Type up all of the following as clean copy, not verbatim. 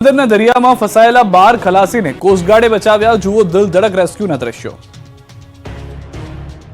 પોરબંદરના દરિયામાં ફસાયેલા 12 ખલાસીને કોસ્ટગાર્ડે બચાવ્યા. જુઓ દિલ ધડક રેસ્ક્યુના દ્રશ્યો.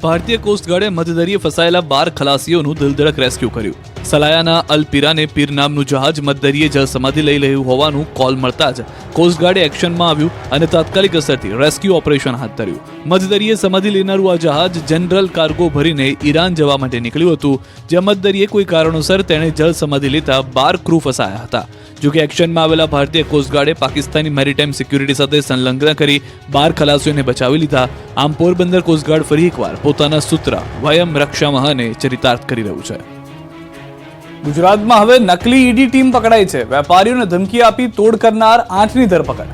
ભારતીય કોસ્ટગાર્ડે મધદરિયે ફસાયેલા 12 ખલાસીઓનું દિલ ધડક રેસ્ક્યુ કર્યું. સલાયાના અલ-પીરાને પીર નામનું જહાજ મધદરિયે જળસમાધિ લઈ રહ્યું હોવાનું કોલ મળતા જ કોસ્ટગાર્ડે એક્શનમાં આવ્યું અને તાત્કાલિક અસરથી રેસ્ક્યુ ઓપરેશન હાથ ધર્યું. મધદરિયે સમાધિ લેનારું આ જહાજ જનરલ કાર્ગો ભરીને ઈરાન જવા માટે નીકળ્યું હતું, જ્યાં મધદરિયે કોઈ કારણોસર તેણે જળસમાધિ લેતા 12 ક્રૂ ફસાયા હતા. જોકે એક્શનમાં આવેલા ભારતીય કોસ્ટગાર્ડે પાકિસ્તાની મેરીટાઈમ સિક્યુરિટી સાથે સંલગ્ન કરી 12 ખલાસીઓને બચાવી લીધા. આમ પોરબંદર કોસ્ટગાર્ડ ફરી એકવાર પોતાના સૂત્ર વયમ રક્ષામહને ચરિતાર્થ કરી રહ્યું છે. ગુજરાતમાં હવે નકલી ઈડી ટીમ પકડાઈ છે. વેપારીઓને ધમકી આપી તોડ કરનાર 8ની ધરપકડ.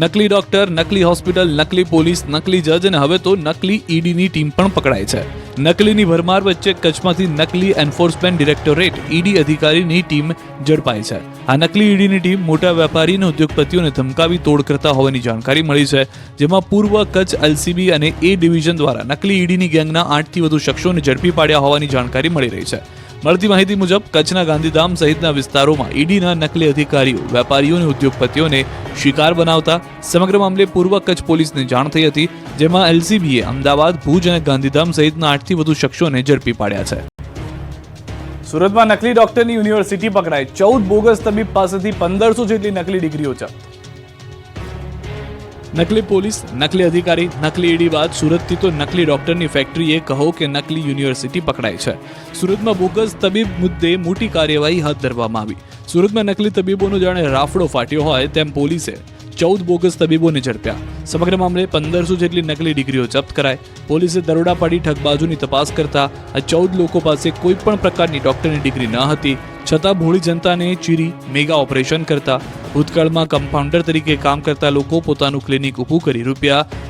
નકલી ડોક્ટર, નકલી હોસ્પિટલ, નકલી પોલીસ, નકલી જજ અને હવે તો નકલી ઈડીની ટીમ પણ પકડાય છે. નકલીની ભરમાર વચ્ચે કચ્છમાંથી નકલી એન્ફોર્સમેન્ટ ડિરેક્ટોરેટ ઈડી અધિકારીની ટીમ ઝડપાઈ છે. આ નકલી ઈડીની ટીમ મોટા વેપારી અને ઉદ્યોગપતિઓને ધમકાવી તોડ કરતા હોવાની જાણકારી મળી છે, જેમાં પૂર્વ કચ્છ એલસીબી અને એ ડિવિઝન દ્વારા નકલી ઈડીની ગેંગના 8થી વધુ શખ્સોને ઝડપી પાડ્યા હોવાની જાણકારી મળી રહી છે. મળતી માહિતી મુજબ કચ્છના ગાંધીધામ સહિતના વિસ્તારોમાં ઈડીના નકલી અધિકારીઓ વેપારીઓ અને ઉદ્યોગપતિઓને શિકાર બનાવતા સમગ્ર મામલે પૂર્વ કચ્છ પોલીસને જાણ થઈ હતી, જેમાં એલસીબીએ અમદાવાદ, ભુજ અને ગાંધીધામ સહિતના 8થી વધુ શખ્સોને ઝડપી પાડ્યા છે. સુરતમાં નકલી ડોક્ટરની યુનિવર્સિટી પકડાઈ. 14 બોગસ તબીબ પાસેથી 1500 જેટલી નકલી ડિગ્રીઓ જપ્ત. નકલી પોલીસ, નકલી અધિકારી, નકલી ઈડી બાદ સુરતથી તો નકલી ડોક્ટરની ફેક્ટરીએ કહો કે નકલી યુનિવર્સિટી પકડાઈ છે. સુરતમાં બોગસ તબીબ મુદ્દે મોટી કાર્યવાહી હાથ ધરવામાં આવી. સુરતમાં નકલી તબીબોનો જાણે રાફડો ફાટ્યો હોય તેમ પોલીસે 14 બોગસ તબીબોને ઝડપ્યા. સમગ્ર મામલે 1500 જેટલી નકલી ડિગ્રીઓ જપ્ત કરાઈ. પોલીસે દરોડા પાડી ઠગબાજોની તપાસ કરતા આ 14 લોકો પાસે કોઈ પણ પ્રકારની ડોક્ટરની ડિગ્રી ન હતી, છતાં ભોળી જનતાને ચીરી મેગા ઓપરેશન કરતા. ભૂતકાળમાં કમ્પાઉન્ડર તરીકે કામ કરતા લોકો પોતાનું ક્લિનિક ઊભું કરી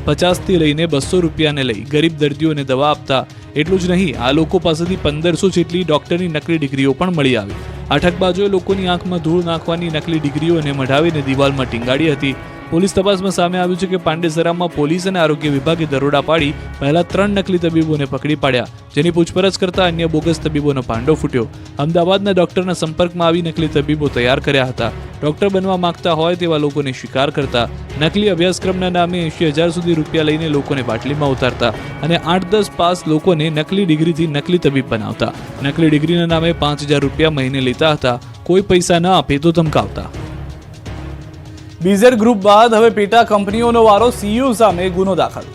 ₹50થી લઈને ₹200 લઈ ગરીબ દર્દીઓને દવા આપતા. એટલું જ નહીં, આ લોકો પાસેથી 1500 જેટલી ડોક્ટરની નકલી ડિગ્રીઓ પણ મળી આવી. આ ઠગબાજોએ લોકોની આંખમાં ધૂળ નાખવાની નકલી ડિગ્રીઓને મઢાવીને દિવાલમાં ટીંગાડી હતી. પોલીસ તપાસમાં સામે આવ્યું છે કે પાંડેસરામાં પોલીસ અને આરોગ્ય વિભાગે દરોડા પાડી પહેલા 3 નકલી તબીબોને પકડી પાડ્યા, જેની પૂછપરછ કરતા અન્ય બોગસ તબીબોનો પાંડો ફૂટ્યો. અમદાવાદના ડોક્ટરના સંપર્કમાં આવી નકલી તબીબો તૈયાર કર્યા હતા. ડોક્ટર બનવા માંગતા હોય તેવા લોકોને શિકાર કરતા. નકલી અભ્યાસક્રમના નામે 80,000 સુધી રૂપિયા લઈને લોકોને બાટલીમાં ઉતારતા અને 8-10 પાસ લોકોને નકલી ડિગ્રીથી નકલી તબીબ બનાવતા. નકલી ડિગ્રીના નામે 5,000 રૂપિયા મહિને લેતા હતા. કોઈ પૈસા ન આપે તો ધમકાવતા. બીઝેડ ગ્રુપ બાદ હવે પેટા કંપનીઓનો વારો. સીઈઓ સામે ગુનો દાખલ.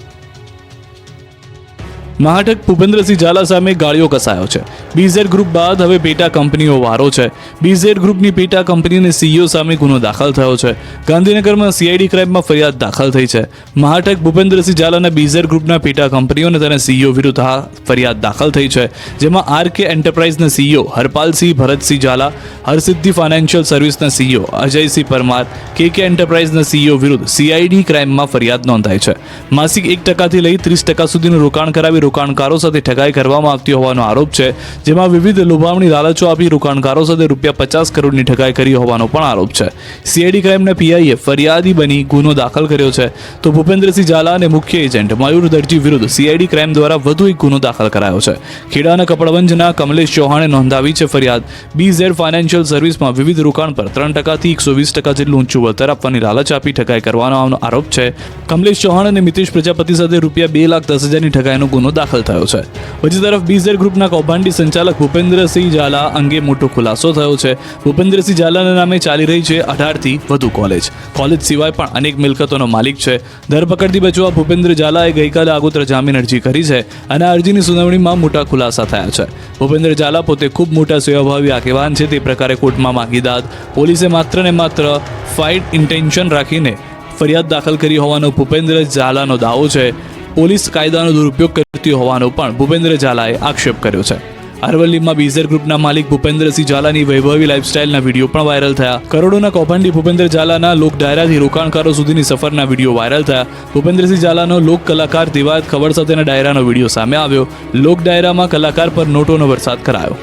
મહાટક ભૂપેન્દ્રસિંહ ઝાલા સામે ગાળિયો કસાયો છે. બીઝેડ ગ્રુપ બાદ હવે પેટા કંપનીઓ વારો છે. બીઝેડ ગ્રુપની પેટા કંપનીને સીઈઓ સામે ગુનો દાખલ થયો છે. ગાંધીનગરમાં સીઆઈડી ક્રાઇમમાં ફરિયાદ દાખલ થઈ છે. મહાટક ભૂપેન્દ્રસિંહ ઝાલાના બીઝેડ ગ્રુપના પેટા કંપનીઓ અને તેના સીઈઓ વિરુદ્ધ આ ફરિયાદ દાખલ થઈ છે, જેમાં આરકે એન્ટરપ્રાઇઝના સીઈઓ હરપાલસિંહ ભરતસિંહ ઝાલા, હરસિદ્ધિ ફાઇનાન્શિયલ સર્વિસના સીઈઓ અજયસિંહ પરમાર, કેકે એન્ટરપ્રાઇઝના સીઈઓ વિરુદ્ધ સીઆઈડી ક્રાઇમમાં ફરિયાદ નોંધાઈ છે. માસિક 1% લઈ 30% સુધીનું રોકાણ કરાવી રોકાણકારો સાથે ઠગાઈ કરવામાં આવતી હોવાનો આરોપ છે, જેમાં વિવિધ લોભામણી લાલચો આપી રોકાણકારો સાથે ₹50 કરોડની ઠગાઈ કરી હોવાનો પણ આરોપ છે. સીઆઈડી ક્રાઇમના પીઆઈએ ફરિયાદી બની ગુનો દાખલ કર્યો છે, તો ભૂપેન્દ્રસિંહ ઝાલા અને મુખ્ય એજન્ટ મયુર દરજી વિરુદ્ધ સીઆઈડી ક્રાઇમ દ્વારા વધુ એક ગુનો દાખલ કરાયો છે. ખેડાના કપડવંજના કમલેશ ચૌહાણે નોંધાવી છે ફરિયાદ. બીઝેડ ફાઇનાન્શિયલ સર્વિસમાં વિવિધ રોકાણ પર 3%થી 120% જેટલું ઊંચું વળતર આપવાની લાલચ આપી ઠગાઈ કરવાનો આરોપ છે. કમલેશ ચૌહાણ અને મિતેશ પ્રજાપતિ સાથે ₹2,10,000ની ઠગાઈનો ગુનો દાખલ થયો છે. બીજી તરફ બીઝેડ ગ્રુપના કૌભાંડી સંચાલક ભૂપેન્દ્રસિંહ ઝાલા અંગે મોટો ખુલાસો થયો છે. ભૂપેન્દ્રસિંહ ઝાલાના નામે ચાલી રહી છે 18થી વધુ કોલેજ સિવાય પણ અનેક મિલકતોનો માલિક છે. ધરપકડથી બચવા ભૂપેન્દ્ર ઝાલાએ ગઈકાલે આગોતરા જામીન અરજી કરી છે અને આ અરજીની સુનાવણીમાં મોટા ખુલાસા થયા છે. ભૂપેન્દ્ર ઝાલા પોતે ખૂબ મોટા સેવાભાવી આગેવાન છે, તે પ્રકારે કોર્ટમાં માંગી દાદ. પોલીસે માત્ર ને માત્ર ફાઇટ ઇન્ટેન્શન રાખીને ફરિયાદ દાખલ કરી હોવાનો ભૂપેન્દ્ર ઝાલાનો દાવો છે. પોલીસ કાયદાનો દુરુપયોગ કરતી હોવાનો પણ ભૂપેન્દ્ર ઝાલાએ આક્ષેપ કર્યો છે. અરવલ્લીમાં બીઝેડ ગ્રુપના માલિક ભૂપેન્દ્રસિંહ ઝાલાની વૈભવી લાઇફસ્ટાઇલના વિડીયો પણ વાયરલ થયા. કરોડોના કૌભાંડી ભૂપેન્દ્ર ઝાલાના લોક ડાયરાથી રોકાણકારો સુધીની સફરના વિડીયો વાયરલ થયા. ભૂપેન્દ્રસિંહ ઝાલાનો લોક કલાકાર દિવાયત ખબર સાથેના ડાયરાનો વિડીયો સામે આવ્યો. લોક ડાયરામાં કલાકાર પર નોટોનો વરસાદ કરાયો.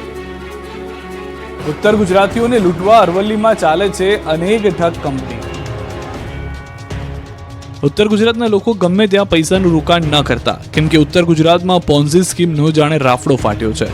ઉત્તર ગુજરાતીઓને લૂંટવા અરવલ્લીમાં ચાલે છે અનેક ઠગ કંપની. ઉત્તર ગુજરાતના લોકો ગમે ત્યાં પૈસાનું રોકાણ ન કરતા, કેમ કે ઉત્તર ગુજરાતમાં પોન્ઝી સ્કીમનો જાણે રાફડો ફાટ્યો છે.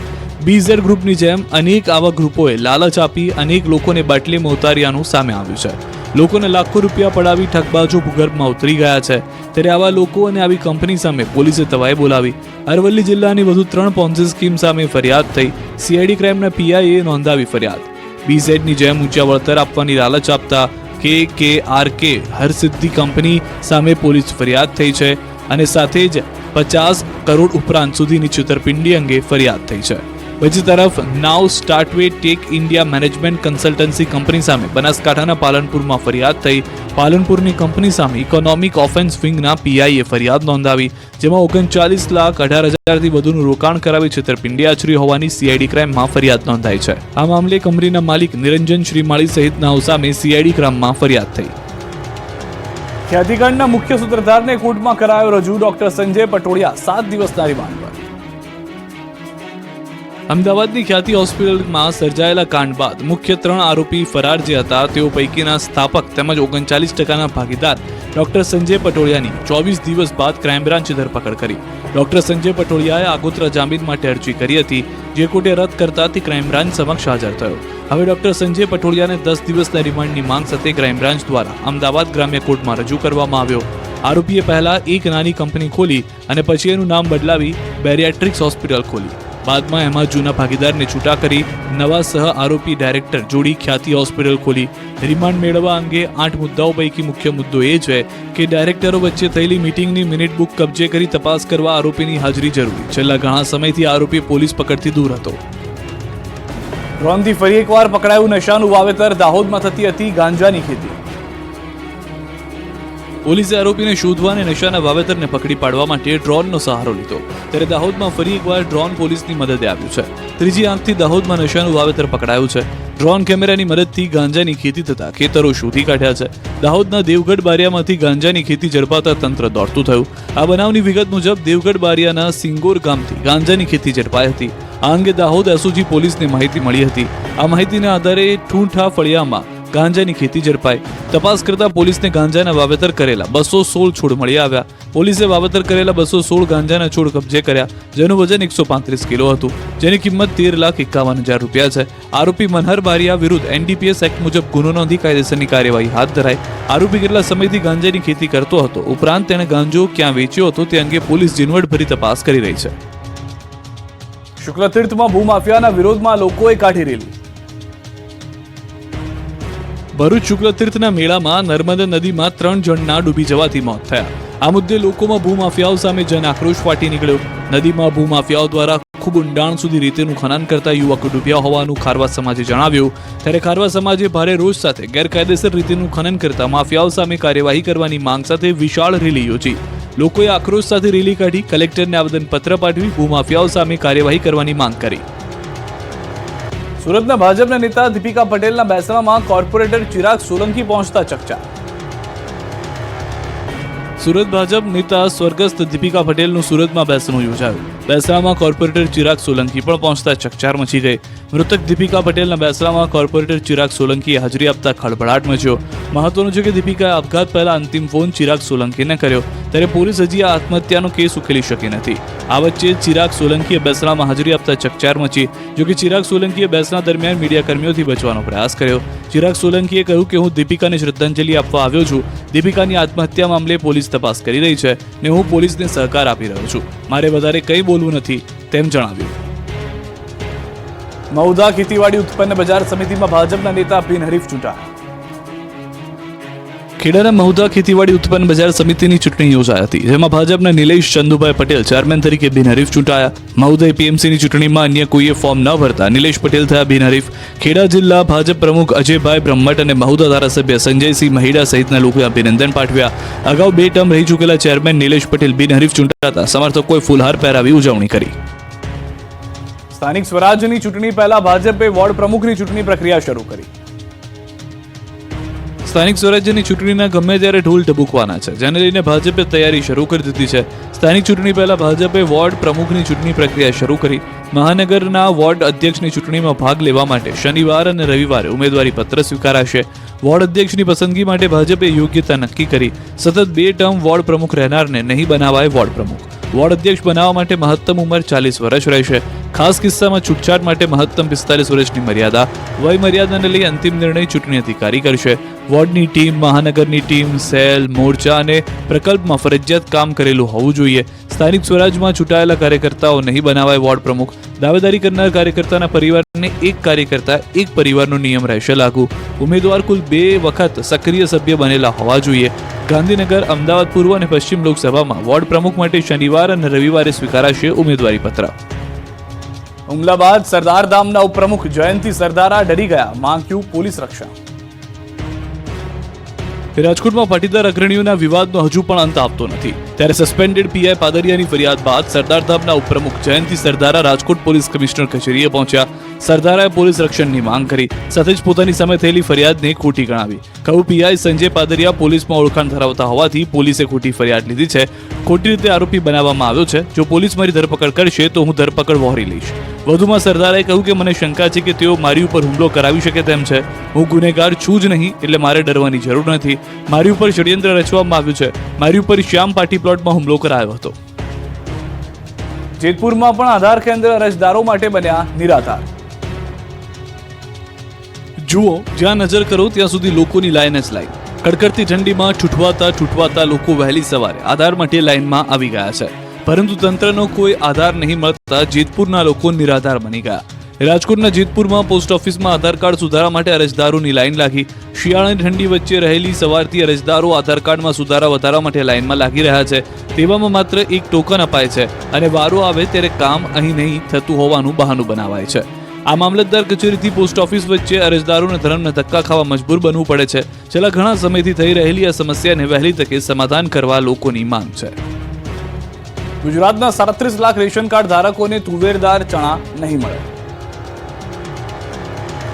બીઝેડ ગ્રુપની જેમ અનેક આવા ગ્રુપોએ લાલચ આપી અનેક લોકોને બાટલીમાં ઉતાર્યાનું સામે આવ્યું છે. લોકોને લાખો રૂપિયા પડાવી ઠગબાજો ભૂગર્ભમાં ઉતરી ગયા છે. ત્યારે આવા લોકો અને આવી કંપની સામે પોલીસે તવાઈ બોલાવી. અરવલ્લી જિલ્લાની વધુ 3 પોન્ઝી સ્કીમ સામે ફરિયાદ થઈ. સીઆઈડી ક્રાઇમના પીઆઈએ નોંધાવી ફરિયાદ. બીઝેડની જેમ ઊંચા વળતર આપવાની લાલચ આપતા KKRK હરસિદ્ધિ કંપની સામે પોલીસ ફરિયાદ થઈ છે અને સાથે જ 50 કરોડ ઉપરાંત સુધીની છેતરપિંડી અંગે ફરિયાદ થઈ છે. બીજી તરફ નાવ સ્ટાર્ટવે tech India management consultancy company સામે બનાસકાંઠાના પાલનપુરમાં ફરિયાદ થઈ. પાલનપુરની કંપની સામે ઇકોનોમિક ઓફેન્સ વિંગના પીઆઈએ ફરિયાદ નોંધાવી, જેમાં 39,18,000થી વધુનું રોકાણ કરાવી છેતરપિંડી આચરી હોવાની સીઆઈડી ક્રાઇમમાં ફરિયાદ નોંધાઈ છે. આ મામલે કંપનીના માલિક નિરંજન શ્રીમાળી સહિતનાઓ સામે સીઆઈડી ક્રાઇમમાં ફરિયાદ થઈ. ખ્યાતિકાંડના મુખ્ય સૂત્રધારને કોર્ટમાં કરાયો રજૂ. ડોક્ટર સંજય પટોડિયા 7 દિવસના રિમાન્ડ પર. અમદાવાદની ખ્યાતિ હોસ્પિટલમાં સર્જાયેલા કાંડ બાદ મુખ્ય 3 આરોપી ફરાર જે હતા તેઓ પૈકીના સ્થાપક તેમજ 39% ભાગીદાર ડોક્ટર સંજય પટોડિયાની 24 દિવસ બાદ ક્રાઇમ બ્રાન્ચે ધરપકડ કરી. ડોક્ટર સંજય પટોડિયાએ આગોતરા જામીન માટે અરજી કરી હતી, જે કોર્ટે રદ કરતાથી ક્રાઇમ બ્રાન્ચ સમક્ષ હાજર થયો. હવે ડોક્ટર સંજય પટોડિયાને 10 દિવસના રિમાન્ડની માંગ સાથે ક્રાઇમ બ્રાન્ચ દ્વારા અમદાવાદ ગ્રામ્ય કોર્ટમાં રજૂ કરવામાં આવ્યો. આરોપીએ પહેલા એક નાની કંપની ખોલી અને પછી એનું નામ બદલાવી બેરિયાટ્રિક્સ હોસ્પિટલ ખોલી. બાદમાં એમાં જૂના ભાગીદારને છૂટા કરી નવા સહ આરોપી ડાયરેક્ટર જોડી ખ્યાતિ હોસ્પિટલ ખોલી. રિમાન્ડ મેળવવા અંગે 8 મુદ્દાઓ પૈકી મુખ્ય મુદ્દો એ છે કે ડાયરેક્ટરો વચ્ચે થયેલી મીટિંગની મિનિટ બુક કબજે કરી તપાસ કરવા આરોપીની હાજરી જરૂરી. છેલ્લા ઘણા સમયથી આરોપી પોલીસ પકડથી દૂર હતો. ડ્રોનથી ફરી એકવાર પકડાયું નશાનું વાવેતર. દાહોદમાં થતી હતી ગાંજાની ખેતી. પોલીસે આરોપીને શોધવા અને નશાના વાવેતરને પકડી પાડવા માટે ડ્રોનનો સહારો લીધો. ત્યારે દાહોદમાં ફરી એકવાર ડ્રોન પોલીસની મદદે આવ્યું છે. ત્રીજી આંખથી દાહોદમાં નશાનું વાવેતર પકડાયું છે. ડ્રોન કેમેરાની મદદથી ગાંજાની ખેતી થતા ખેતરો શોધી કાઢ્યા છે. દાહોદના દેવગઢ બારિયામાંથી ગાંજાની ખેતી ઝડપાતા તંત્ર દોડતું થયું. આ બનાવની વિગત મુજબ દેવગઢ બારિયાના સિંગોર ગામથી ગાંજાની ખેતી ઝડપાઈ હતી. આ અંગે દાહોદ એસઓજી પોલીસને માહિતી મળી હતી. આ માહિતીના આધારે ઠૂંઠા ફળિયામાં ગાંજાની ખેતી ઝડપાઈ. તપાસ કરતા પોલીસને ગાંજાના વાવેતર કરેલા 216 છોડ મળી આવ્યા. પોલીસે વાવેતર કરેલા 216 ગાંજાના છોડ કબજે કર્યા, જેનું વજન 135 કિલો હતું, જેની કિંમત 13,51,000 રૂપિયા છે. આરોપી મનહર બારિયા વિરુદ્ધ એનડીપીએસ એક્ટ મુજબ ગુનો નોંધી કાયદેસરની કાર્યવાહી હાથ ધરાઈ. આરોપી કેટલા સમયથી ગાંજાની ખેતી કરતો હતો, ઉપરાંત તેણે ગાંજો ક્યાં વેચ્યો હતો તે અંગે પોલીસ ઝીણવટભરી તપાસ કરી રહી છે. શુક્લતીર્થમાં ભૂમાફિયાના વિરોધમાં લોકોએ કાઢી રેલી. ભરૂચ શુક્લતીર્થના મેળામાં નર્મદા નદીમાં 3 જણના ડૂબી જવાથી મોત થયા. આ મુદ્દે લોકોમાં ભૂમાફિયાઓ સામે જન આક્રોશ ફાટી નીકળ્યો. નદીમાં ભૂમાફિયાઓ દ્વારા ખૂબ ઊંડાણ સુધી રેતીનું ખનન કરતા યુવક ડૂબ્યા હોવાનું ખારવા સમાજે જણાવ્યું. ત્યારે ખારવા સમાજે ભારે રોષ સાથે ગેરકાયદેસર રેતીનું ખનન કરતા માફિયાઓ સામે કાર્યવાહી કરવાની માંગ સાથે વિશાળ રેલી યોજી. લોકોએ આક્રોશ સાથે રેલી કાઢી કલેક્ટરને આવેદનપત્ર પાઠવી ભૂમાફિયાઓ સામે કાર્યવાહી કરવાની માંગ કરી. સુરતના ભાજપના નેતા દીપિકા પટેલના બેસણામાં કોર્પોરેટર ચિરાગ સોલંકી પહોંચતા ચકચાર. સુરત ભાજપ નેતા સ્વર્ગસ્થ દીપિકા પટેલનું સુરતમાં બેસણું યોજાયું. બેસણામાં કોર્પોરેટર ચિરાગ સોલંકી પણ પહોંચતા ચકચાર મચી ગઈ. મૃતક દીપિકા પટેલના બેસણામાં કોર્પોરેટર ચિરાગ સોલંકીએ હાજરી આપતા ખળભળાટ મચ્યો. મહત્વનું છે કે દીપિકાએ આપઘાત પહેલા અંતિમ ફોન ચિરાગ સોલંકીને કર્યો. ત્યારે પોલીસ હજી આ આત્મહત્યાનો કેસ ઉકેલી શકી નથી. આ વચ્ચે ચિરાગ સોલંકીએ બેસણામાં હાજરી આપતા ચકચાર મચી. જોકે ચિરાગ સોલંકીએ બેસણા દરમિયાન મીડિયા કર્મીઓથી બચવાનો પ્રયાસ કર્યો. ચિરાગ સોલંકીએ કહ્યું કે હું દીપિકાને શ્રદ્ધાંજલિ આપવા આવ્યો છું. દીપિકાની આત્મહત્યા મામલે પોલીસ તપાસ કરી રહી છે ને હું પોલીસને સહકાર આપી રહ્યો છું. મારે વધારે કંઈ બોલવું નથી તેમ જણાવ્યું. મહુધા ખેતીવાડી ઉત્પન્ન બજાર સમિતિમાં ભાજપના નેતા બિનહરીફ ચૂંટાયા. ખેડાના મહુધા ખેતીવાડી ઉત્પન્ન બજાર સમિતિની ચૂંટણી યોજાઈ હતી, જેમાં ભાજપના નિલેશ ચંદુભાઈ પટેલ ચેરમેન તરીકે બિનહરીફ ચૂંટાયા. મહુધા એપીએમસીની ચૂંટણીમાં અન્ય કોઈએ ફોર્મ ન ભરતા નિલેશ પટેલ થયા બિનહરીફ. ખેડા જિલ્લા ભાજપ પ્રમુખ અજયભાઈ બ્રહ્મટ અને મહુધા ધારાસભ્ય સંજયસિંહ મહિડા સહિતના લોકોએ અભિનંદન પાઠવ્યા. અગાઉ 2 ટર્મ રહી ચૂકેલા ચેરમેન નિલેશ પટેલ બિનહરીફ ચૂંટાતા સમર્થકોએ ફૂલહાર પહેરાવી ઉજવણી કરી. સ્થાનિક સ્વરાજ્યની ચૂંટણી પહેલા ભાજપે વોર્ડ પ્રમુખની ચૂંટણી પ્રક્રિયા શરૂ કરી. સ્થાનિક સ્વરાજ્યની ચૂંટણીના ગમે ત્યારે ઢોલ ટબુકવાના છે, જેને લઈને ભાજપે તૈયારી શરૂ કરી દીધી છે. સ્થાનિક ચૂંટણી પહેલા ભાજપે વોર્ડ પ્રમુખની ચૂંટણી પ્રક્રિયા શરૂ કરી. મહાનગરના વોર્ડ અધ્યક્ષની ચૂંટણીમાં ભાગ લેવા માટે શનિવાર અને રવિવારે ઉમેદવારી પત્ર સ્વીકારાશે. વોર્ડ અધ્યક્ષની પસંદગી માટે ભાજપે યોગ્યતા નક્કી કરી. સતત 2 ટર્મ વોર્ડ પ્રમુખ રહેનારને નહીં બનાવાય વોર્ડ પ્રમુખ. વોર્ડ અધ્યક્ષ બનાવવા માટે મહત્તમ ઉંમર 40 વર્ષ રહેશે. ખાસ કિસ્સામાં છૂટછાટ માટે મહત્તમ 45 વર્ષની મર્યાદા. વય મર્યાદાને લઈ અંતિમ નિર્ણય ચૂંટણી અધિકારી કરશે. વોર્ડની ટીમ, મહાનગરની ટીમ, સેલ, મોરચા અને પ્રકલ્પમાં ફરજિયાત કામ કરેલું હોવું જોઈએ. સ્થાનિક સ્વરાજમાં ચૂંટાયેલા કાર્યકર્તાઓ નહીં બનાવાય વોર્ડ પ્રમુખ. દાવેદારી કરનાર કાર્યકર્તાના પરિવારને એક કાર્યકર્તા એક પરિવારનો નિયમ રહેશે લાગુ. ઉમેદવાર કુલ 2 વખત સક્રિય સભ્ય બનેલા હોવા જોઈએ. ગાંધીનગર, અમદાવાદ પૂર્વ અને પશ્ચિમ લોકસભામાં વોર્ડ પ્રમુખ માટે શનિવાર અને રવિવારે સ્વીકારાશે ઉમેદવારી પત્ર. હુમલા બાદ સરદાર ધામના ઉપપ્રમુખ જયંતિ સરદારા ડરી ગયા, માંગ્યું પોલીસ રક્ષા. રાજકોટમાં પાટીદાર અગ્રણીઓના વિવાદનો હજુ પણ અંત આપતો નથી. ત્યારે સસ્પેન્ડેડ પીઆઈ પાદરિયાની ફરિયાદ બાદ સરદાર ધામના ઉપપ્રમુખ જયંતિ સરદારા રાજકોટ પોલીસ કમિશનર કચેરીએ પહોંચ્યા. સરદારાએ પોલીસ રક્ષણની માંગ કરી. સાથે જ પોતાની સામે થયેલી ફરિયાદને ખોટી ગણાવી. કહ્યું, પીઆઈ સંજય પાદરિયા પોલીસમાં ઓળખાણ ધરાવતા હોવાથી પોલીસે ખોટી ફરિયાદ લીધી છે. ખોટી રીતે આરોપી બનાવવામાં આવ્યો છે. જો પોલીસ મારી ધરપકડ કરશે તો હું ધરપકડ વહોરી લઈશ. વધુમાં સરદારાએ કહ્યું કે મને શંકા છે કે તેઓ મારી ઉપર હુમલો કરાવી શકે તેમ છે. હું ગુનેગાર છું જ નહીં, એટલે મારે ડરવાની જરૂર નથી. મારી ઉપર ષડયંત્ર રચવામાં આવ્યું છે. મારી ઉપર શ્યામ પાર્ટી પ્લોટમાં હુમલો કરાયો હતો. જેતપુરમાં પણ આધાર કેન્દ્ર અરજદારો માટે બન્યા નિરાધાર. જુઓ, જ્યાં નજર કરો ત્યાં સુધી લોકોની લાઈન જ લાઈન. કડકડતી ઠંડીમાં ઠૂઠવાતા લોકો વહેલી સવારે આધાર માટે લાઈનમાં આવી ગયા છે. પરંતુ તંત્રનો કોઈ આધાર નહીં મળતા જેતપુરના લોકો નિરાધાર બની ગયા. રાજકોટના જેતપુરમાં પોસ્ટ ઓફિસમાં આધાર કાર્ડ સુધારા માટે અરજદારોની લાઈન લાગી. શિયાળાની ઠંડી વચ્ચે રહેલી સવારથી અરજદારો આધાર કાર્ડમાં સુધારા વધારા માટે લાઈનમાં લાગી રહ્યા છે. તેવામાં માત્ર એક ટોકન અપાય છે અને વારો આવે ત્યારે કામ અહીં નહીં થતું હોવાનું બહાનું બનાવાય છે. આ મામલતદાર કચેરીથી પોસ્ટ ઓફિસ વચ્ચે અરજદારોને ધરમના ધક્કા ખાવા મજબૂર બનવું પડે છે. છેલ્લા ઘણા સમયથી થઈ રહેલી આ સમસ્યાને વહેલી તકે સમાધાન કરવા લોકોની માંગ છે. ગુજરાતના 37 લાખ રેશન કાર્ડ ધારકોને તુવેરદાર ચણા નહીં મળે.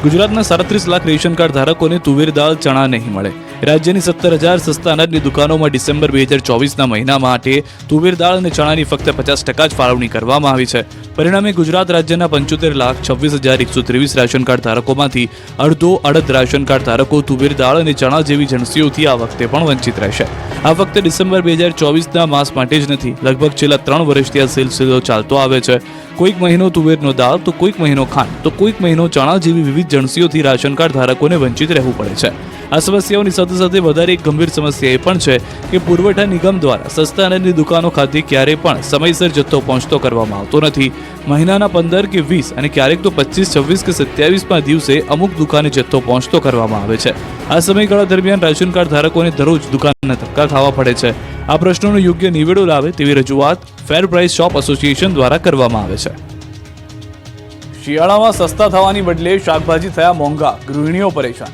ગુજરાતના 37 લાખ રેશન કાર્ડ ધારકોને તુવેરદાર ચણા નહીં મળે. રાજ્યની 17,000 સસ્તા અનાજની દુકાનોમાં ડિસેમ્બર 2024ના મહિના માટે તુવેર દાળ અને ચણાની ફક્ત 50% જ ફાળવણી કરવામાં આવી છે. પરિણામે ગુજરાત રાજ્યના 75,26,123 રેશન કાર્ડ ધારકોમાંથી અડધ રાશન કાર્ડ ધારકો તુવેર દાળ અને ચણા જેવી જણસીઓથી આ વખતે પણ વંચિત રહેશે. આ ફક્ત ડિસેમ્બર 2024ના માસ માટે જ નથી. લગભગ છેલ્લા 3 વર્ષથી આ સિલસિલો ચાલતો આવે છે. કોઈક મહિનો તુવેરનો દાળ, તો કોઈક મહિનો ખાંડ, તો કોઈક મહિનો ચણા જેવી વિવિધ જણસીઓથી રાશન કાર્ડ ધારકોને વંચિત રહેવું પડે છે. આ સમસ્યાઓની સાથે સાથે વધારે એક ગંભીર સમસ્યા એ પણ છે કે પુરવઠા નિગમ દ્વારા સસ્તા અનાજની દુકાનો ખાતે ક્યારેય પણ સમયસર જથ્થો પહોંચતો કરવામાં આવતો નથી. મહિનાના 15 કે 20 અને ક્યારેક તો 25, 26 કે 27માં દિવસે અમુક દુકાને જથ્થો પહોંચતો કરવામાં આવે છે. આ સમયગાળા દરમિયાન રાશન કાર્ડ ધારકોને દરરોજ દુકાનના ધક્કા ખાવા પડે છે. આ પ્રશ્નોનો યોગ્ય નિવેડો લાવે તેવી રજૂઆત ફેર પ્રાઇસ શોપ એસોસિએશન દ્વારા કરવામાં આવે છે. શિયાળામાં સસ્તા થવાની બદલે શાકભાજી થયા મોંઘા, ગૃહિણીઓ પરેશાન.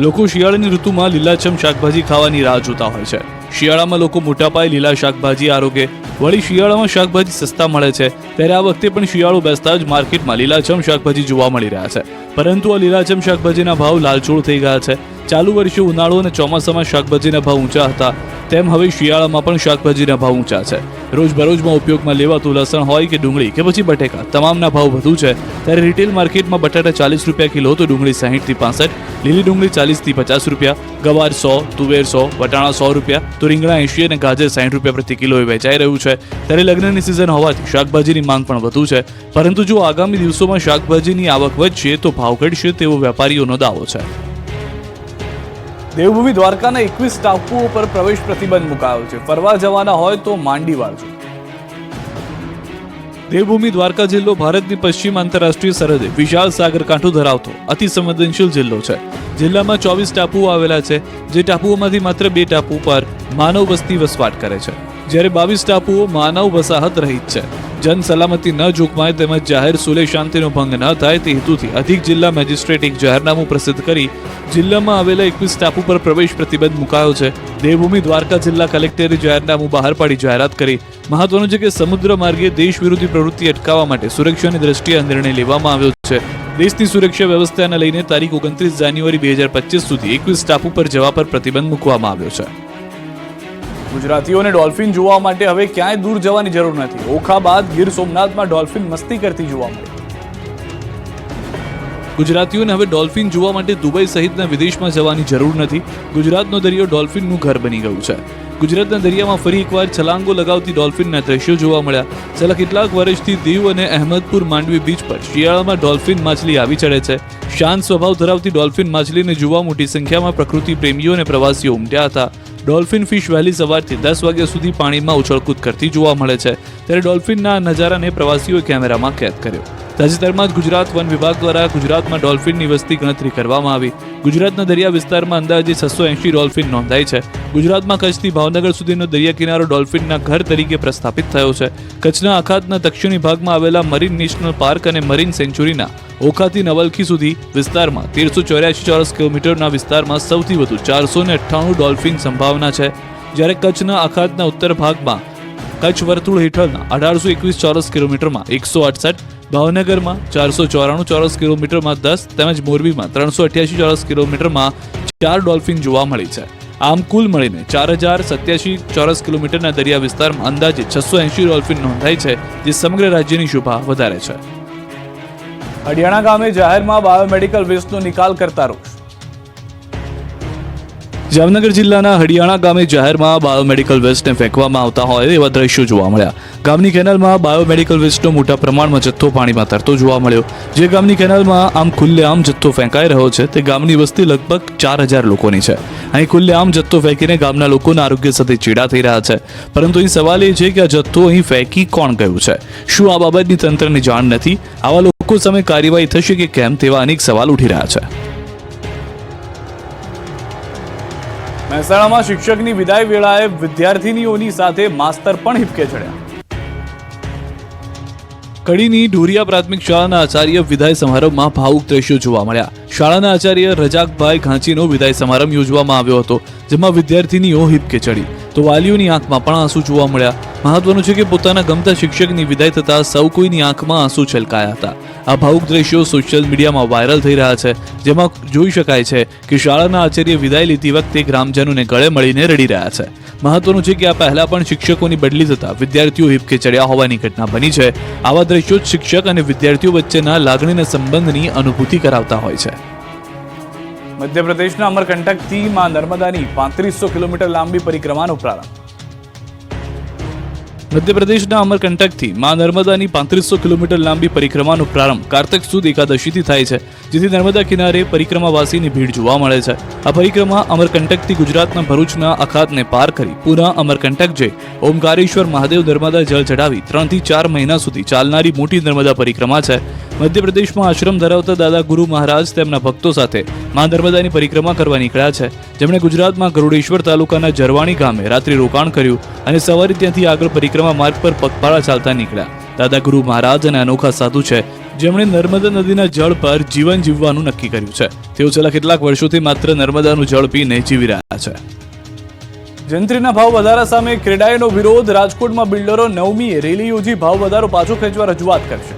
લોકો શિયાળાની ઋતુમાં લીલાછમ શાકભાજી ખાવાની રાહ જોતા હોય છે. શિયાળામાં લોકો મોટા પાયે લીલા શાકભાજી આરોગે. વળી શિયાળામાં શાકભાજી સસ્તા મળે છે, ત્યારે આ વખતે પણ શિયાળો બેસતા જ માર્કેટમાં લીલાછમ શાકભાજી જોવા મળી રહ્યા છે. પરંતુ આ લીલાછમ શાકભાજીના ભાવ લાલચોળ થઈ ગયા છે. ચાલુ વર્ષે ઉનાળો અને ચોમાસામાં શાકભાજીના ભાવ ઊંચા હતા, તેમ હવે શિયાળામાં પણ શાકભાજીના ભાવ ઊંચા છે. રોજબરોજમાં ઉપયોગમાં લેવાતું લસણ હોય કે ડુંગળી કે પછી બટેકા, તમામના ભાવ વધુ છે. ત્યારે રિટેલ માર્કેટમાં બટાટા 40 રૂપિયા કિલો, તો ડુંગળી 60 થી 65, લીલી ડુંગળી 40 થી 50 રૂપિયા, ગવાર 100, તુવેર 100, વટાણા 100 રૂપિયા, તો રીંગણા 80 અને ગાજર 60 રૂપિયા પ્રતિ કિલોએ વેચાઈ રહ્યું છે. ત્યારે લગ્નની સિઝન હોવાથી શાકભાજીની માંગ પણ વધુ છે. પરંતુ જો આગામી દિવસોમાં શાકભાજીની આવક વધશે તો ભાવ ઘટશે તેવો વેપારીઓનો દાવો છે. દેવભૂમિ દ્વારકાના 21 ટાપુઓ પર પ્રવેશ પ્રતિબંધ મુકાયો છે. ફરવા જવાના હોય તો માંડી વાળજો. દેવભૂમિ દ્વારકા જિલ્લો ભારતની પશ્ચિમ આંતરરાષ્ટ્રીય સરહદે વિશાળ સાગર કાંઠો ધરાવતો અતિ સંવેદનશીલ જિલ્લો છે. જિલ્લામાં 24 ટાપુઓ આવેલા છે, જે ટાપુઓમાંથી માત્ર 2 ટાપુ પર માનવ વસ્તી વસવાટ કરે છે, જ્યારે 22 ટાપુઓ માનવ વસાહત રહિત છે. જન સલામતી ન જોખમાય તેમજ જાહેર સુલે શાંતિનો ભંગ ન થાય તે હેતુથી અધિક જિલ્લા મેજિસ્ટ્રેટ એક જાહેરનામું પ્રસિદ્ધ કરી જિલ્લામાં આવેલા 21 ટાપુ પર પ્રવેશ પ્રતિબંધ મુકાયો છે. દેવભૂમિ દ્વારકા જિલ્લા કલેક્ટરે જાહેરનામું બહાર પાડી જાહેરાત કરી. મહત્વનું છે કે સમુદ્ર માર્ગે દેશ વિરોધી પ્રવૃત્તિ અટકાવવા માટે સુરક્ષાની દ્રષ્ટિએ આ નિર્ણય લેવામાં આવ્યો છે. દેશની સુરક્ષા વ્યવસ્થાને લઈને તારીખ 29 જાન્યુઆરી 2025 સુધી 21 ટાપુ પર જવા પર પ્રતિબંધ મૂકવામાં આવ્યો છે. ગુજરાતીઓને ડોલ્ફિન જોવા માટે હવે ક્યાંય દૂર જવાની જરૂર નથી. ઓખા બાદ ગીર સોમનાથમાં ડોલ્ફિન મસ્તી કરતી જોવા મળી. ગુજરાતીઓને હવે ડોલ્ફિન જોવા માટે દુબઈ સહિતના વિદેશમાં જવાની જરૂર નથી. ગુજરાતનો દરિયો ડોલ્ફિનનું ઘર બની ગયું છે. ગુજરાતના દરિયામાં ફરી એકવાર છલાંગો લગાવતી ડોલ્ફિનના દ્રશ્યો જોવા મળ્યા. છેલ્લા કેટલાક વર્ષથી દીવ અને અહેમદપુર માંડવી બીચ પર શિયાળામાં ડોલ્ફિન માછલી આવી ચડે છે. શાંત સ્વભાવ ધરાવતી ડોલ્ફિન માછલીને જોવા મોટી સંખ્યામાં પ્રકૃતિ પ્રેમીઓ અને પ્રવાસીઓ ઉમટ્યા હતા. ડોલ્ફિન ફિશ વહેલી સવારથી 10 વાગ્યા સુધી પાણીમાં ઉછળકૂદ કરતી જોવા મળે છે. ત્યારે ડોલ્ફિનના નજારાને પ્રવાસીઓએ કેમેરામાં કેદ કર્યો. તાજેતરમાં જ ગુજરાત વન વિભાગ દ્વારા ગુજરાતમાં ડોલ્ફિનની વસ્તી ગણતરી કરવામાં આવી. ગુજરાતના દરિયા વિસ્તારમાં અંદાજે 680 ડોલ્ફિન નોંધાઈ છે. ગુજરાતમાં કચ્છથી ભાવનગર સુધીનો દરિયા કિનારો ડોલ્ફિનના ઘર તરીકે પ્રસ્થાપિત થયો છે. કચ્છના અખાતના દક્ષિણી ભાગમાં આવેલા મરીન નેશનલ પાર્ક અને મરીન સેન્ચુરીના ઓખાથી નવલખી સુધી વિસ્તારમાં 1384 ચોરસ કિલોમીટરના વિસ્તારમાં સૌથી વધુ 498 ડોલ્ફિન સંભાવના છે. જ્યારે કચ્છના અખાતના ઉત્તર ભાગમાં કચ્છ વર્તુળ હેઠળના 1821 ચોરસ કિલોમીટરમાં 168, ભાવનગરમાં 494 ચોરસ કિલોમીટરમાં 10 તેમજ મોરબીમાં 388 ચોરસ કિલોમીટરમાં 4 ડોલ્ફિન જોવા મળી છે. આમ કુલ મળીને 4087 ચોરસ કિલોમીટરના દરિયા વિસ્તારમાં અંદાજે 680 ડોલ્ફિન નોંધાઈ છે, જે સમગ્ર રાજ્યની શોભા વધારે છે. હડિયાણા ગામે જાહેરમાં બાયોમેડિકલ વેસ્ટનો નિકાલ કરતા રોષ. જામનગર જિલ્લાના હડિયાણા ગામે જાહેરમાં બાયોમેડિકલ વેસ્ટને ફેંકવામાં આવતા હોય એવા દ્રશ્યો જોવા મળ્યા. ગામની કેનાલમાં બાયોમેડિકલ વેસ્ટનો મોટા પ્રમાણમાં જથ્થો પાણીમાં તરતો જોવા મળ્યો. જે ગામની કેનાલમાં આમ ખુલ્લેઆમ જથ્થો ફેંકાઈ રહ્યો છે તે ગામની વસ્તી લગભગ 4000 લોકોની છે. અહીં ખુલ્લેઆમ જથ્થો ફેંકીને ગામના લોકોના આરોગ્ય સાથે ચીડા થઈ રહ્યા છે. પરંતુ અહીં સવાલ એ છે કે આ જથ્થો અહીં ફેંકી કોણ ગયું છે? શું આ બાબતની તંત્રને જાણ નથી? આવા લોકો સામે કાર્યવાહી થશે કે કેમ તેવા અનેક સવાલ ઉઠી રહ્યા છે. મહેસાણામાં શિક્ષકની વિદાય વેળાએ વિદ્યાર્થીનીઓની સાથે માસ્તર પણ હિપકે ચડ્યા. કડીની ઢોરિયા પ્રાથમિક શાળાના આચાર્ય વિદાય સમારંભમાં ભાવુક દ્રશ્યો જોવા મળ્યા. શાળાના આચાર્ય રજાકભાઈ ઘાંચીનો વિદાય સમારંભ યોજવામાં આવ્યો હતો, જેમાં વિદ્યાર્થીનીઓ હિપકે ચડી તો વાલીઓની આંખમાં પણ આંસુ જોવા મળ્યા. મહત્વનું છે કે પોતાના ગમતા શિક્ષકની વિદાય થતા સૌ કોઈની આંખમાં આંસુ છલકાયા હતા. આ ભાવુક દ્રશ્યો સોશિયલ મીડિયામાં વાયરલ થઈ રહ્યા છે, જેમાં જોઈ શકાય છે કે શાળાના આચાર્ય વિદાય લેતી વખતે ગ્રામજનોને ગળે મળીને રડી રહ્યા છે. મહત્વનું છે કે આ પહેલા પણ શિક્ષકોની બદલી થતા વિદ્યાર્થીઓ હિપકે ચડ્યા હોવાની ઘટના બની છે. આવા દ્રશ્યો જ શિક્ષક અને વિદ્યાર્થીઓ વચ્ચેના લાગણીના સંબંધની અનુભૂતિ કરાવતા હોય છે. મધ્યપ્રદેશના અમરકંટકથી માં નર્મદાની 3500 કિલોમીટર લાંબી પરિક્રમાનો પ્રારંભ. મધ્યપ્રદેશના અમરકંટકથી માં નર્મદાની 3500 કિલોમીટર લાંબી પરિક્રમાનો પ્રારંભ કારતક સુદ એકાદશીથી થાય છે, જેથી નર્મદા કિનારે પરિક્રમાવાસીની ભીડ જોવા મળે છે. આ પરિક્રમા અમરકંટકથી ગુજરાતના ભરૂચના અખાતને પાર કરી પુનઃ અમરકંટક જઈ ઓમકારેશ્વર મહાદેવ નર્મદા જળ ચડાવી 3 થી 4 મહિના સુધી ચાલનારી મોટી નર્મદા પરિક્રમા છે. મધ્યપ્રદેશમાં આશ્રમ ધરાવતા દાદા ગુરુ મહારાજ તેમના ભક્તો સાથે માં નર્મદાની પરિક્રમા કરવા નીકળ્યા છે, જેમણે ગુજરાતમાં ગરુડેશ્વર તાલુકાના જરવાણી ગામે રાત્રિ રોકાણ કર્યું અને સવારે ત્યાંથી આગળ પરિક્રમા માર્ગ પર પગપાળા ચાલતા નીકળ્યા. દાદા ગુરુ મહારાજ અને અનોખા સાધુ છે, જેમણે નર્મદા નદીના જળ પર જીવન જીવવાનું નક્કી કર્યું છે. તેઓ છેલ્લા કેટલાક વર્ષોથી માત્ર નર્મદાનું જળ પીને જીવી રહ્યા છે. જંત્રીના ભાવ વધારા સામે ક્રેડાઈનો વિરોધ. રાજકોટમાં બિલ્ડરો 9મીએ રેલી યોજી ભાવ વધારો પાછો ખેંચવા રજૂઆત કરશે.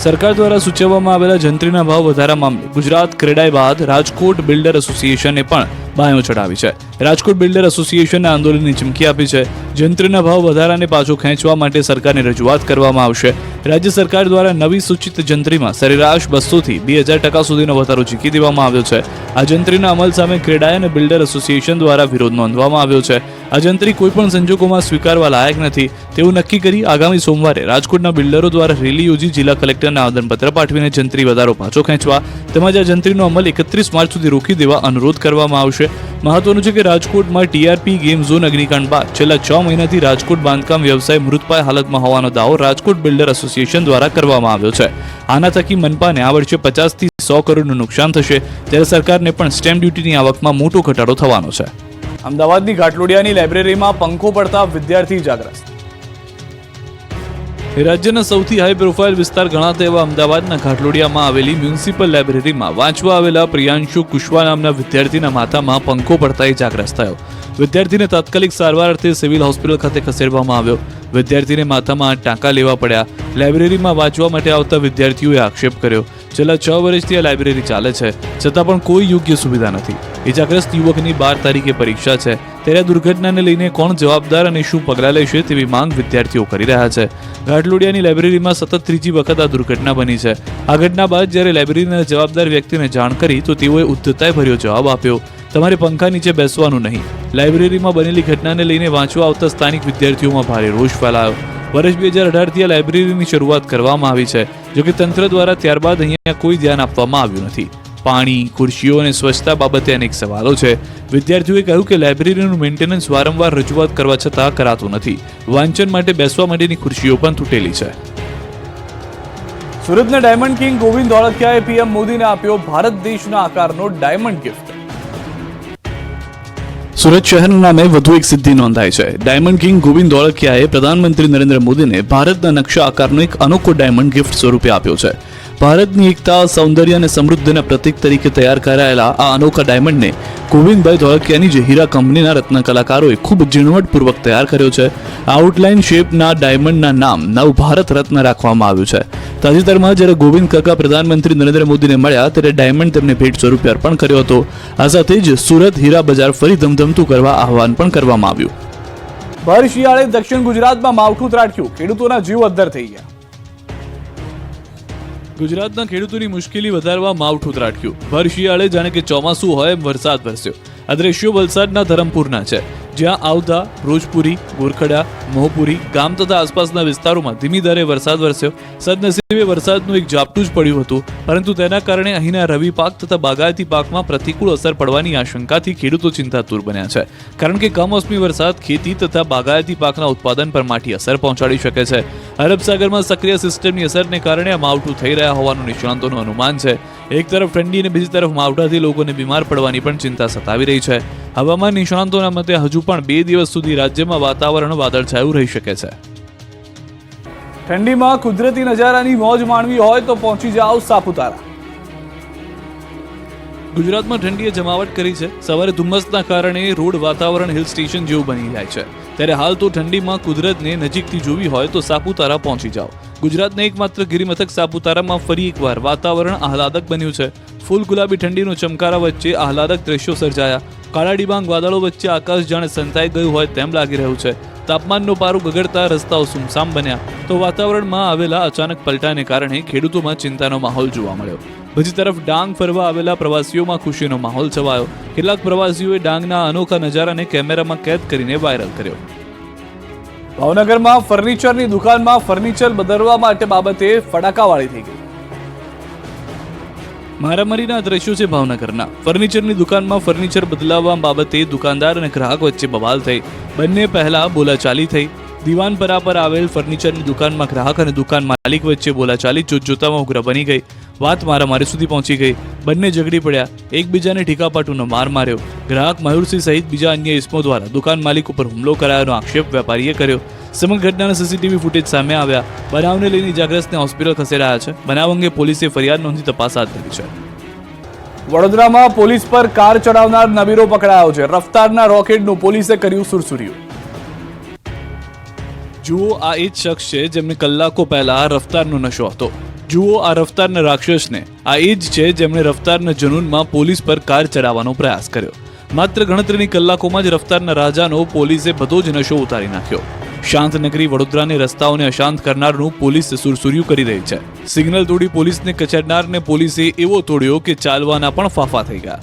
સરકાર દ્વારા સૂચવવામાં આવેલા જંત્રીના ભાવ વધારા મામલે ગુજરાત ક્રેડાઈ બાદ રાજકોટ બિલ્ડર એસોસિએશને પણ બાયો ચડાવી છે. રાજકોટ બિલ્ડર એસોસિએશને આંદોલનની ચીમકી આપી છે. જંત્રીના ભાવ વધારાને પાછો ખેંચવા માટે સરકારને રજૂઆત કરવામાં આવશે. રાજ્ય સરકાર દ્વારા નવી સૂચિત જંત્રીમાં સરેરાશ 200 થી 2000% સુધીનો વધારો ઝીકી દેવામાં આવ્યો છે. આ જંત્રીના અમલ સામે ક્રેડાઈ અને બિલ્ડર એસોસિએશન દ્વારા વિરોધ નોંધવામાં આવ્યો છે. આ જંત્રી કોઈપણ સંજોગોમાં સ્વીકારવા લાયક નથી તેવું નક્કી કરી આગામી સોમવારે રાજકોટના બિલ્ડરો દ્વારા રેલી યોજી જિલ્લા કલેક્ટરને આવેદનપત્ર પાઠવીને જંત્રી વધારો પાછો ખેંચવા તેમજ આ જંત્રીનો અમલ 31 માર્ચ સુધી રોકી દેવા અનુરોધ કરવામાં આવશે. મહત્વનું છે કે રાજકોટમાં ટીઆરપી ગેમ ઝોન અગ્નિકાંડ બાદ છેલ્લા 6 મહિનાથી રાજકોટ બાંધકામ વ્યવસાય મૃતપાય હાલતમાં હોવાનો દાવો રાજકોટ બિલ્ડર એસોસિએશન દ્વારા કરવામાં આવ્યો છે. આના થકી મનપાને આ વર્ષે 50 થી 100 કરોડનું નુકસાન થશે, જ્યારે સરકારને પણ સ્ટેમ્પ ડ્યુટીની આવકમાં મોટો ઘટાડો થવાનો છે. અમદાવાદની ઘાટલોડિયાની લાઇબ્રેરીમાં પંખો પડતા વિદ્યાર્થી જાગૃત. રાજ્યના સૌથી હાઈ પ્રોફાઇલ વિસ્તાર ગણાતા એવા અમદાવાદના ઘાટલોડિયામાં આવેલી મ્યુનિસિપલ લાઇબ્રેરીમાં વાંચવા આવેલા પ્રિયાંશુ કુશવા નામના વિદ્યાર્થીના માથામાં પંખો પડતા જાગૃત થયો. વિદ્યાર્થીને તાત્કાલિક સારવાર અર્થે સિવિલ હોસ્પિટલ ખાતે ખસેડવામાં આવ્યો. વિદ્યાર્થીને માથામાં ટાંકા લેવા પડ્યા. લાઇબ્રેરીમાં વાંચવા માટે આવતા વિદ્યાર્થીઓએ આક્ષેપ કર્યો. છેલ્લા 6 વર્ષથી આ લાઇબ્રેરી ચાલે છે, છતાં પણ કોઈ યોગ્ય સુવિધા નથી. ઇજાગ્રસ્ત યુવકની 12 તારીખે પરીક્ષા છે, ત્યારે દુર્ઘટનાને લઈને કોણ જવાબદાર અને શું પગલાં લેશે તેવી માંગ વિદ્યાર્થીઓ કરી રહ્યા છે. ઘાટલોડિયાની લાઇબ્રેરીમાં સતત ત્રીજી વખત આ દુર્ઘટના બની છે. આ ઘટના બાદ જ્યારે લાઇબ્રેરીના જવાબદાર વ્યક્તિને જાણ કરી તો તેઓએ ઉદ્ધતાઈભર્યો જવાબ આપ્યો, તમારે પંખા નીચે બેસવાનું નહીં. લાઇબ્રેરીમાં બનેલી ઘટનાને લઈને વાંચવા આવતા સ્થાનિક વિદ્યાર્થીઓમાં ભારે રોષ ફેલાયો. વર્ષ 2018થી આ લાઇબ્રેરીની શરૂઆત કરવામાં આવી છે, જોકે તંત્ર દ્વારા ત્યારબાદ અહીંયા કોઈ ધ્યાન આપવામાં આવ્યું નથી. પાણી, ખુરશીઓ અને સ્વચ્છતા બાબતે અનેક સવાલો છે. વિદ્યાર્થીઓએ કહ્યું કે લાઇબ્રેરીનું મેન્ટેનન્સ વારંવાર રજૂઆત કરવા છતાં કરાતું નથી. વાંચન માટે બેસવા માટેની ખુરશીઓ પણ તૂટેલી છે. સુરતના ડાયમંડ કિંગ ગોવિંદ ધોળકિયાએ પીએમ મોદીને આપ્યો ભારત દેશના આકારનો ડાયમંડ ગિફ્ટ. સુરત શહેરના નામે વધુ એક સિદ્ધિ નોંધાઈ છે. ડાયમંડ કિંગ ગોવિંદ ધોળકિયાએ પ્રધાનમંત્રી નરેન્દ્ર મોદીને ભારતના નકશા આકારનો એક અનોખો ડાયમંડ ગિફ્ટ સ્વરૂપે આપ્યો છે. ભારતની એકતા, સૌંદર્ય અને સમૃદ્ધિના પ્રતીક તરીકે તૈયાર કરાયેલા આ અનોખા ડાયમંડને ગોવિંદભાઈ ધોળકિયાની જે હીરા કંપનીના રત્ન કલાકારોએ ખૂબ ઝીણવટપૂર્વક તૈયાર કર્યો છે. આઉટલાઇન શેપના ડાયમંડના નામ નવ ભારત રત્ન રાખવામાં આવ્યું છે. તાજેતરમાં જ્યારે ગોવિંદ કાકા પ્રધાનમંત્રી નરેન્દ્ર મોદીને મળ્યા ત્યારે ડાયમંડ તેમને ભેટ સ્વરૂપે અર્પણ કર્યો હતો. આ સાથે જ સુરત હીરા બજાર ફરી ધમધમતું કરવા આહવાન પણ કરવામાં આવ્યું. ભર શિયાળે દક્ષિણ ગુજરાતમાં માવઠું ત્રાટક્યું, ખેડૂતોના જીવ અદ્ધર થઈ ગયા. ગુજરાતના ખેડૂતોની મુશ્કેલી વધારવા માવઠું ત્રાટક્યું. ભર શિયાળે જાણે કે ચોમાસું હોય એમ વરસાદ વરસ્યો. આ દ્રશ્યો વલસાડના ધરમપુરના છે, જ્યાં આવતા રોજપુરી, બોરખડા, મોહપુરી ગામ તથા આસપાસના વિસ્તારોમાં ધીમી ધારે વરસાદ વરસ્યો. સદનસીબે વરસાદનું એક ઝાપટું જ પડ્યું હતું, પરંતુ તેના કારણે અહીંના રવિ પાક તથા બાગાયતી પાકમાં પ્રતિકૂળ અસર પડવાની આશંકાથી ખેડૂતો ચિંતાતુર બન્યા છે. કારણ કે કમોસમી વરસાદ ખેતી તથા બાગાયતી પાકના ઉત્પાદન પર માઠી અસર પહોંચાડી શકે છે. અરબ સાગરમાં સક્રિય સિસ્ટમની અસરને કારણે આ માવઠું થઈ રહ્યા હોવાનું નિષ્ણાતોનું અનુમાન છે. એક તરફ ઠંડી અને બીજી તરફ માવઠાથી લોકોને બીમાર પડવાની પણ ચિંતા સતાવી રહી છે. હવામાન નિષ્ણાતોના મતે હજુ પણ 2 દિવસ સુધી રાજ્યમાં વાતાવરણ વાદળછાયું રહી શકે છે. ઠંડીમાં કુદરતી નજારાની મોજ માણવી હોય તો પહોંચી જાઓ સાપુતારા. ગુજરાતમાં ઠંડીએ જમાવટ કરી છે. સવારે ધુમ્મસના કારણે રોડ વાતાવરણ હિલ સ્ટેશન જેવું બની જાય છે. ત્યારે હાલ તો ઠંડીમાં કુદરતને નજીકથી જોવી હોય તો સાપુતારા પહોંચી જાઓ. ગુજરાતના એકમાત્ર ગિરિમથક સાપુતારામાં ફરી એકવાર વાતાવરણ આહલાદક બન્યું છે. ફૂલ ગુલાબી ઠંડીનો ચમકારા વચ્ચે આહલાદક દ્રશ્યો સર્જાયા. કાળા ડિબાંગ વાદળો વચ્ચે આકાશ જાણે સંતાઈ ગયું હોય તેમ લાગી રહ્યું છે. તાપમાનનો પારો ગગડતા રસ્તાઓ સુમસામ બન્યા તો વાતાવરણમાં આવેલા અચાનક પલટાને કારણે ખેડૂતોમાં ચિંતાનો માહોલ જોવા મળ્યો. બીજી તરફ ડાંગ ફરવા આવેલા પ્રવાસીઓમાં ખુશીનો માહોલ છવાયો. કેટલાક પ્રવાસીઓએ ડાંગના અનોખા નજારાને કેમેરામાં કેદ કરીને વાયરલ કર્યો. ભાવનગરમાં ફર્નિચરની દુકાનમાં ફર્નિચર બદલવા માટે બાબતે ફડાકાવાળી થઈ ગઈ. મારામારીના દ્રશ્યો છે ભાવનગરના. ફર્નિચરની દુકાનમાં ફર્નિચર બદલાવવા બાબતે દુકાનદાર અને ગ્રાહક વચ્ચે બવાલ થઈ. બંને પહેલા બોલાચાલી થઈ. દીવાનપરા પર આવેલ ફર્નિચરની દુકાનમાં ગ્રાહક અને દુકાન માલિક વચ્ચે બોલાચાલી જોતજોતામાં ઉગ્ર બની ગઈ. વાત મારામારી સુધી પહોંચી ગઈ. બંને ઝઘડી પડ્યા. એકબીજાને ઠીકાપાટુનો માર માર્યો. ગ્રાહક મયુરસિંહ સહિત બીજા અન્ય ઇસમો દ્વારા દુકાન માલિક ઉપર હુમલો કરાયાનો આક્ષેપ વેપારીએ કર્યો. સમગ્ર ઘટનાના સીસીટીવી ફૂટેજ સામે આવ્યા. બનાવને લઈને ઇજાગ્રસ્તને હોસ્પિટલ ખસેડાયા છે. બનાવ અંગે પોલીસે ફરિયાદ નોંધી તપાસ હાથ ધરી છે. વડોદરામાં પોલીસ પર કાર ચડાવનાર નબીરો પકડાયો છે. રફતારના રોકેટનું પોલીસે કર્યું સુરસુર્યું. જુઓ, આ એ જ શખ્સ છે જેમને કલાકો પહેલા રફતારનો નશો હતો. જુઓ, આ રફતારના રાક્ષસને. આ એ જ છે જેમણે રફતારના જનૂનમાં પોલીસ પર કાર ચડાવવાનો પ્રયાસ કર્યો. માત્ર ગણતરીની કલાકોમાં જ રફતારના રાજાનો પોલીસે બધો જ નશો ઉતારી નાખ્યો. શાંત નગરી વડોદરાને રસ્તાઓને અશાંત કરનારનું પોલીસ સુરસુર્યું કરી રહી છે. સિગ્નલ તોડી પોલીસને કચડનારને પોલીસે એવો તોડ્યો કે ચાલવાના પણ ફાફા થઈ ગયા.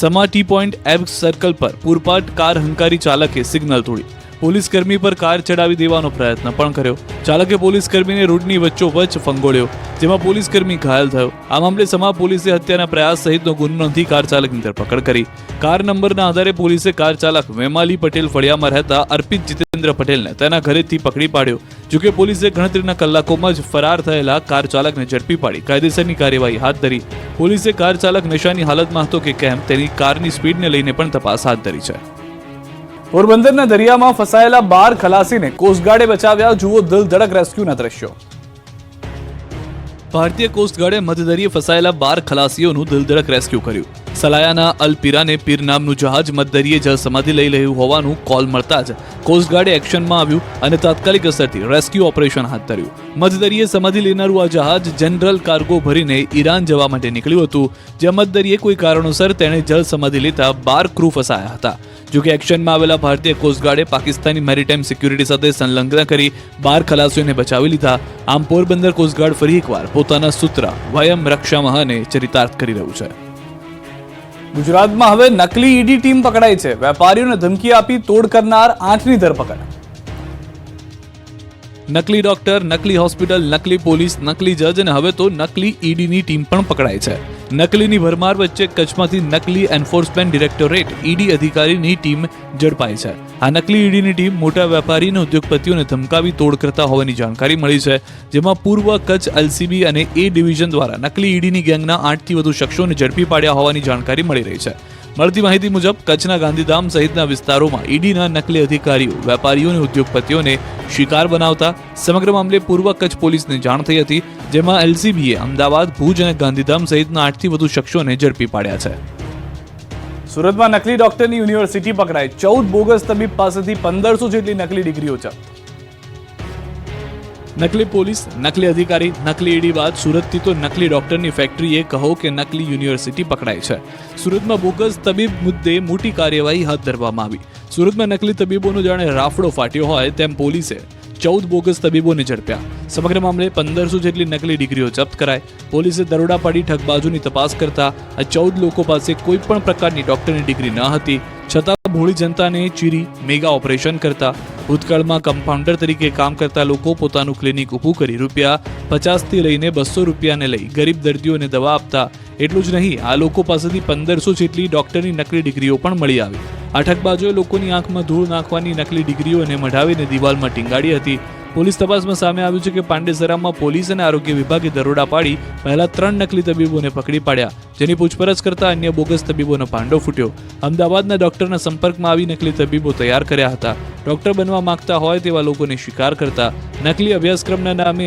સમા ટી પોઈન્ટ એબ સર્કલ પર પૂરપાટ કાર હંકારી ચાલકે સિગ્નલ તોડી પોલીસ કર્મી પર કાર ચડાવી દેવાનો પ્રયત્ન પણ કર્યો. ચાલકે પોલીસ કર્મીને રોડની વચ્ચોવચ્ચ ફંગોળ્યો, જેમાં પોલીસ કર્મી ઘાયલ થયો. આ મામલે સમા પોલીસે હત્યાના પ્રયાસ સહિતનો ગુનો નોંધી કાર ચાલકની ધરપકડ કરી. કાર નંબરના આધારે પોલીસે કાર ચાલક વેમાલી પટેલ ફળિયામાં રહેતા અર્પિત જીતેન્દ્ર પટેલને તેના ઘરેથી પકડી પાડ્યો. જોકે પોલીસે ગણતરીના કલાકોમાં જ ફરાર થયેલા કાર ચાલકને ઝડપી પાડી કાયદેસરની કાર્યવાહી હાથ ધરી. પોલીસે કાર ચાલક નશાની હાલતમાં હતો કે કેમ તેની કારની સ્પીડને લઈને પણ તપાસ હાથ ધરી છે. પોરબંદરના દરિયામાં ફસાયેલા 12 ખલાસીને કોસ્ટગાર્ડે બચાવ્યા. જુઓ દિલ ધડક રેસ્ક્યુના દ્રશ્યો. ભારતીય કોસ્ટગાર્ડે મધદરિયે ફસાયેલા 12 ખલાસીઓનું દિલ ધડક રેસ્ક્યુ કર્યું. સલાયાના અલપીરાને પીર નામનું જહાજ મધદરિયે જળ સમાધિ લઈ રહ્યું હોવાનું કોલ મળતા જ કોસ્ટગાર્ડે એક્શનમાં આવ્યું અને તાત્કાલિક અસરથી રેસ્ક્યુ ઓપરેશન હાથ ધર્યું. મધદરિયે સમાધિ લેનારું આ જહાજ જનરલ કાર્ગો ભરીને ઈરાન જવા માટે નીકળ્યું હતું, જ્યાં મધદરિયે કોઈ કારણોસર તેણે જળ સમાધિ લેતા 12 ક્રૂ ફસાયા હતા. જોકે એક્શનમાં આવેલા ભારતીય કોસ્ટગાર્ડે પાકિસ્તાની મેરીટાઈમ સિક્યુરિટી સાથે સંલગ્ન કરી 12 ખલાસીઓને બચાવી લીધા. આમ પોરબંદર કોસ્ટગાર્ડ ફરી એકવાર પોતાના સૂત્ર વયમ રક્ષામહને ચરિતાર્થ કરી રહ્યું છે. ગુજરાતમાં હવે નકલી ઈડી ટીમ પકડાઈ છે. વેપારીઓને ધમકી આપી તોડ કરનાર 8ની ધરપકડ. નકલી ડોક્ટર, નકલી હોસ્પિટલ, નકલી પોલીસ, નકલી જજ અને હવે તો નકલી ઈડીની ટીમ પણ પકડાય છે. નકલીની ભરમાર વચ્ચે કચ્છમાંથી નકલી એન્ફોર્સમેન્ટ ડિરેક્ટોરેટ ઈડી અધિકારીની ટીમ ઝડપાઈ છે. આ નકલી ઈડીની ટીમ મોટા વેપારી અને ઉદ્યોગપતિઓને ધમકાવી તોડ કરતા હોવાની જાણકારી મળી છે, જેમાં પૂર્વ કચ્છ એલસીબી અને એ ડિવિઝન દ્વારા નકલી ઈડીની ગેંગના 8થી વધુ શખ્સોને ઝડપી પાડ્યા હોવાની જાણકારી મળી રહી છે. મળતી માહિતી મુજબ કચ્છના ગાંધીધામ સહિતના વિસ્તારોમાં ઈડીના નકલી અધિકારીઓ વેપારીઓ અને ઉદ્યોગપતિઓને શિકાર બનાવતા સમગ્ર મામલે પૂર્વ કચ્છ પોલીસને જાણ થઈ હતી, જેમાં એલસીબીએ અમદાવાદ, ભુજ અને ગાંધીધામ સહિતના 8થી વધુ શખ્સોને ઝડપી પાડ્યા છે. સુરતમાં નકલી ડોક્ટરની યુનિવર્સિટી પકડાઈ. 14 બોગસ તબીબ પાસેથી 1500 જેટલી નકલી ડિગ્રીઓ જપ્ત. નકલી પોલીસ, નકલી અધિકારી, નકલી ઈડી બાદ સુરતથી તો નકલી ડોક્ટરની ફેક્ટરીએ કહો કે નકલી યુનિવર્સિટી પકડાઈ છે. સુરતમાં બોગસ તબીબ મુદ્દે મોટી કાર્યવાહી હાથ ધરવામાં આવી. સુરતમાં નકલી તબીબોનો જાણે રાફડો ફાટ્યો હોય તેમ પોલીસે 14 બોગસ તબીબોને ઝડપ્યા. સમગ્ર મામલે 1500 જેટલી નકલી ડિગ્રીઓ જપ્ત કરાઈ. પોલીસે દરોડા પાડી ઠગબાજોની તપાસ કરતા આ 14 લોકો પાસે કોઈ પણ પ્રકારની ડોક્ટરની ડિગ્રી ન હતી, છતાં ભોળી જનતાને ચીરી મેગા ઓપરેશન કરતા. ભૂતકાળમાં કમ્પાઉન્ડર તરીકે કામ કરતા લોકો પોતાનું ક્લિનિક ઊભું કરી રૂપિયા 50થી લઈને 200 રૂપિયાને લઈ ગરીબ દર્દીઓને દવા આપતા. એટલું જ નહીં, આ લોકો પાસેથી 1500 જેટલી ડોક્ટરની નકલી ડિગ્રીઓ પણ મળી આવી. આ ઠગબાજોએ લોકોની આંખમાં ધૂળ નાખવાની નકલી ડિગ્રીઓને મઢાવીને દિવાલમાં ટીંગાડી હતી. પોલીસ તપાસમાં સામે આવ્યું છે કે પાંડેસરામાં પોલીસ અને આરોગ્ય વિભાગે દરોડા પાડી પહેલા 3 નકલી તબીબોને પકડી પાડ્યા, જેની પૂછપરછ કરતા અન્ય બોગસ તબીબોનો પાંડો ફૂટ્યો. અમદાવાદના ડોક્ટરના સંપર્કમાં આવી નકલી તબીબો તૈયાર કર્યા હતા. ડોક્ટર બનવા માંગતા હોય તેવા લોકોને શિકાર કરતા. નકલી અભ્યાસક્રમના નામે